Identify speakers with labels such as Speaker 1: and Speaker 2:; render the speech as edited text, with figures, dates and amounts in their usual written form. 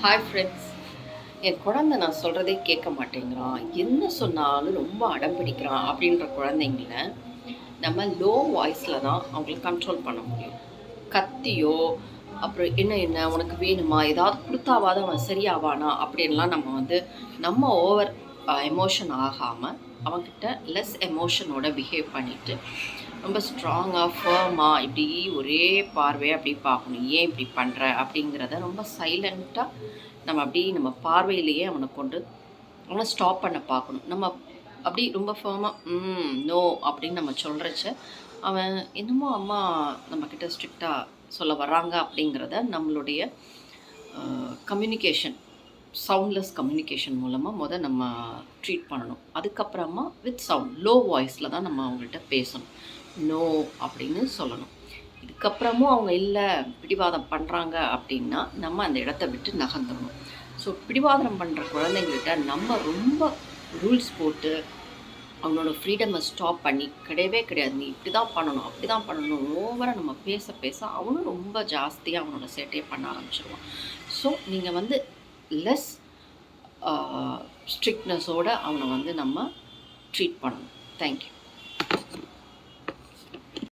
Speaker 1: Hi friends. என் குழந்தை நான் சொல்கிறதே கேட்க மாட்டேங்கிறான், என்ன சொன்னாலும் ரொம்ப அடம் பிடிக்கிறான் அப்படின்ற குழந்தைங்கள நம்ம லோ வாய்ஸில் தான் அவங்கள கண்ட்ரோல் பண்ண முடியும். கத்தியோ அப்புறம் என்ன என்ன உனக்கு வேணுமா ஏதாவது கொடுத்தாவாத அவன் சரியாவானா அப்படின்லாம் நம்ம ஓவர் எமோஷன் ஆகாமல் அவன்கிட்ட லெஸ் எமோஷனோட பிஹேவ் பண்ணிவிட்டு ரொம்ப ஸ்ட்ராங்காக ஃபர்மாக இப்படி ஒரே பார்வையை அப்படி பார்க்கணும். ஏன் இப்படி பண்ணுற அப்படிங்கிறத ரொம்ப சைலண்ட்டாக நம்ம பார்வையிலேயே அவனை ஸ்டாப் பண்ண பார்க்கணும். நம்ம அப்படி ரொம்ப ஃபர்மாக நோ அப்படின்னு நம்ம சொல்கிறச்ச அவன் என்னமோ அம்மா நம்மக்கிட்ட ஸ்ட்ரிக்டாக சொல்ல வர்றாங்க அப்படிங்கிறத நம்மளுடைய கம்யூனிகேஷன் சவுண்ட்லெஸ் கம்யூனிகேஷன் மூலமாக நம்ம ட்ரீட் பண்ணணும். அதுக்கப்புறமா வித் சவுண்ட் லோ வாய்ஸில் தான் நம்ம அவங்கள்ட்ட பேசணும். நோ அப்படின்னு சொல்லணும். இதுக்கப்புறமும் அவங்க இல்லை பிடிவாதம் பண்ணுறாங்க அப்படின்னா நம்ம அந்த இடத்த விட்டு நகர்ந்துடணும். ஸோ பிடிவாதம் பண்ணுற குழந்தைங்கள்கிட்ட நம்ம ரொம்ப ரூல்ஸ் போட்டு அவனோட ஃப்ரீடமை ஸ்டாப் பண்ணி கிடையவே கிடையாது, நீ இப்படி தான் பண்ணணும் அப்படி தான் பண்ணணும் ஓவராக நம்ம பேச பேச அவனும் ரொம்ப ஜாஸ்தியாக அவனோட சேட்டையை பண்ண ஆரம்பிச்சிடுவான். ஸோ நீங்கள் லெஸ் ஸ்ட்ரிக்ட்னஸோடு அவனை நம்ம ட்ரீட் பண்ணணும். தேங்க்யூ.